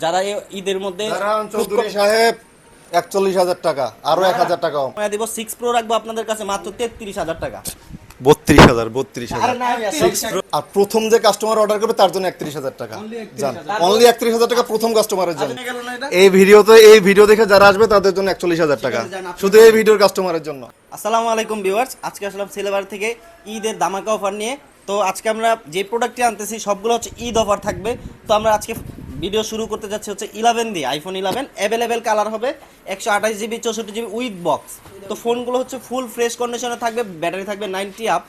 যারা ঈদের মধ্যে চৌধুরী সাহেব 41,000 টাকা, আরো 1,000 টাকা কম। দিব 6 প্রো রাখবো আপনাদের কাছে মাত্র 33,000 টাকা। 32,000 আর প্রথম যে কাস্টমার অর্ডার করবে তার জন্য 31,000 টাকা। জান অনলি 31,000 টাকা প্রথম কাস্টমারের জন্য। এই ভিডিও দেখে যারা আসবে তাদের জন্য 41,000 টাকা, শুধু এই ভিডিওর কাস্টমারের জন্য। আসসালামু আলাইকুম ভিউয়ার্স, আজকে আসলাম সেলেবার থেকে ঈদের ধামাকা অফার নিয়ে। তো আজকে আমরা যে প্রোডাক্টটি আনতেছি সবগুলো হচ্ছে ঈদ অফার থাকবে। তো আমরা আজকে ভিডিও শুরু করতে যাচ্ছি হচ্ছে 11 দিয়ে, আইফোন 11 অ্যাভেলেবেল কালার হবে 128 জিবি 64 জিবি উইথ বক্স। তো ফোনগুলো হচ্ছে ফুল ফ্রেশ কন্ডিশনে থাকবে, ব্যাটারি থাকবে 90 আপ,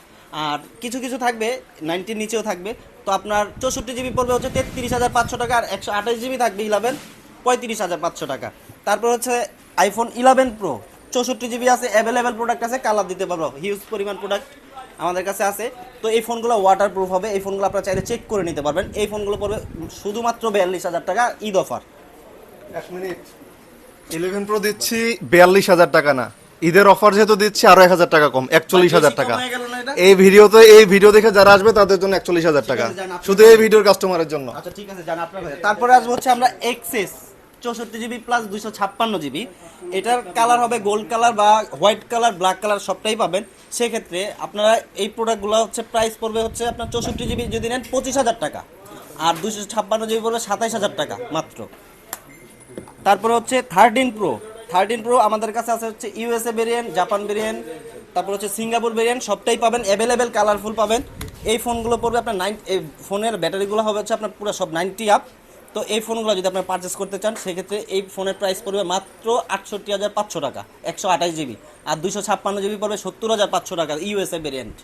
আর কিছু কিছু থাকবে 90 নিচেও থাকবে। তো আপনার 64 জিবি পড়বে হচ্ছে 33,500 টাকা, আর 128 জিবি থাকবে 11 35,500 টাকা। তারপর হচ্ছে আইফোন 11 প্রো 64 জিবি আছে, অ্যাভেলেবেল প্রোডাক্ট আছে, কালার দিতে পারবো, হিউজ পরিমাণ প্রোডাক্ট আমাদের কাছে আছে। তো এই ফোনগুলো ওয়াটার প্রুফ হবে, এই ফোনগুলো আপনারা চাইলে চেক করে নিতে পারবেন। এই ফোনগুলো পড়বে শুধুমাত্র 42,000 টাকা ঈদ অফার। 1 মিনিট, 11 প্রো দিচ্ছি 42,000 টাকা না, ঈদের অফার যেহেতু দিচ্ছি আরো 1,000 টাকা কম, 41,000 টাকা। এই ভিডিও দেখে যারা আসবে তাদের জন্য 41,000 টাকা, শুধু এই ভিডিওর কাস্টমারের জন্য। আচ্ছা ঠিক আছে, জান আপনার। তারপরে আসবো হচ্ছে আমরা এক্সএস 64 জিবি প্লাস 256 জিবি। এটার কালার হবে গোল্ড কালার বা হোয়াইট কালার, ব্ল্যাক কালার সবটাই পাবেন। সেক্ষেত্রে আপনারা এই প্রোডাক্টগুলো হচ্ছে প্রাইস পড়বে হচ্ছে আপনার 64 জিবি যদি নেন 25,000 টাকা, আর 256 জিবি পড়বে 27,000 টাকা মাত্র। তারপরে হচ্ছে 13 প্রো আমাদের কাছে আছে হচ্ছে ইউএসএ ভেরিয়েন্ট, জাপান ভেরিয়েন্ট, তারপর হচ্ছে সিঙ্গাপুর ভেরিয়েন্ট, সবটাই পাবেন, অ্যাভেলেবেল কালারফুল পাবেন। এই ফোনগুলো পড়বে আপনার এই ফোনের ব্যাটারিগুলো হবে হচ্ছে আপনার পুরো সব 90 আপ। তো এই ফোনগুলো যদি আপনার পারচেস করতে চান সেক্ষেত্রে এই ফোনের প্রাইস পড়বে মাত্র 68,500 টাকা 128 জিবি, আর 256 জিবি পড়বে 70,500 টাকা ইউএসএ ভেরিয়েন্ট।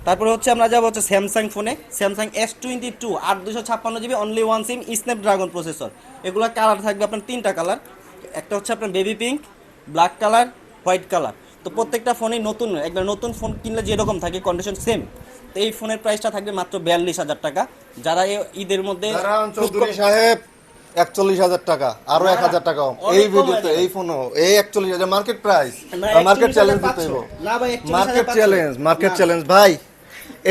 তারপরে হচ্ছে আমরা যাবো হচ্ছে স্যামসাং ফোনে, Samsung S22 8 256 GB only one SIM Snapdragon processor. এগুলো কালার থাকবে আপনার 3টা কালার, একটা হচ্ছে আপনার baby pink, black colour, white colour. তো প্রত্যেকটা ফোনই নতুন, একবার নতুন ফোন কিনলে যেরকম থাকে কন্ডিশন সেম। তো এই ফোনের প্রাইসটা থাকবে মাত্র 42,000 টাকা। যারা ঈদের মধ্যে চৌধুরী সাহেব 41,000 টাকা, আরো 1,000 টাকা কম। এই ভিডিওতে এই ফোনও এই 41,000 মার্কেট প্রাইস, মার্কেট চ্যালেঞ্জ দিতে হবে। মার্কেট চ্যালেঞ্জ ভাই,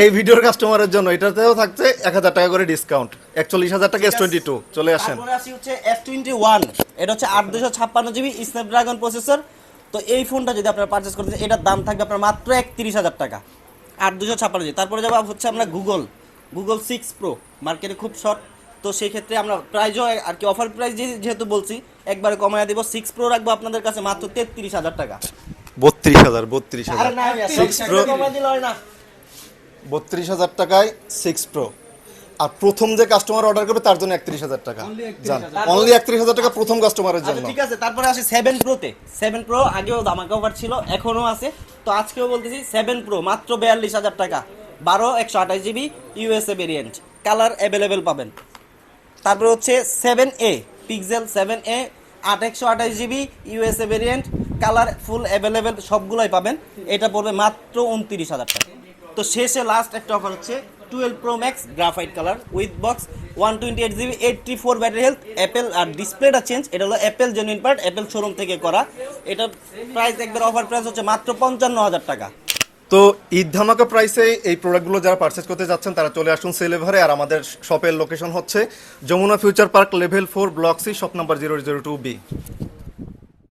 এই ভিডিওর কাস্টমারের জন্য এটাতেও থাকছে 1,000 টাকা করে ডিসকাউন্ট, 41,000 টাকা S22। চলে আসেন। তারপরে আসি হচ্ছে S21, এটা হচ্ছে 8 256 জিবি স্ন্যাপড্রাগন প্রসেসর। তো এই ফোনটা যদি আপনারা পারচেজ করতে চান এটার দাম থাকবে আপনার মাত্র 31,000 টাকা, 8 256 জিবি। তারপরে যাবো হচ্ছে আমরা গুগল 6 প্রো, মার্কেটে খুব শর্ট। তো সেই ক্ষেত্রে আমরা প্রাইজও আর কি অফার প্রাইস যেহেতু বলছি একবারে কমায় দেবো, 6 প্রো রাখবো আপনাদের কাছে মাত্র 33,000 টাকা। 32,000 6 প্রো কমায় দিলে হয় না, 32,000 টাকায় 6 প্রো। আর প্রথম যে কাস্টমার অর্ডার করবে তার জন্য 31,000 টাকা। জান অনলি 31,000 টাকা প্রথম কাস্টমারের জন্য। ঠিক আছে, তারপরে আসি 7 প্রোতে। 7 প্রো আগেও ধামাকা অফার ছিল, এখনো আছে। তো আজকেও বলতেছি 7 প্রো মাত্র 42,000 টাকা, 12 128 GB USA variant, colour available পাবেন। তারপরে হচ্ছে 7A pixel 7A 8 128 GB USA variant, colour full available সবগুলোই পাবেন। এটা পড়বে মাত্র 29,000 টাকা। তো শেষে লাস্ট একটা অফার হচ্ছে 12 pro max graphite colour with box 128 GB 84 battery health, Apple. আর ডিসপ্লেটা চেঞ্জ, এটা হলো Apple genuine part, Apple showroom থেকে করা। এটা প্রাইস একবার অফার প্রাইস হচ্ছে মাত্র 55,000 টাকা। তো ঈদ ধামাকা প্রাইসে এই প্রোডাক্টগুলো যারা পারচেজ করতে যাচ্ছেন তারা চলে আসুন সেলেভারে। আর আমাদের শপের লোকেশন হচ্ছে Jamuna future park level 4 block C, shop number 002B।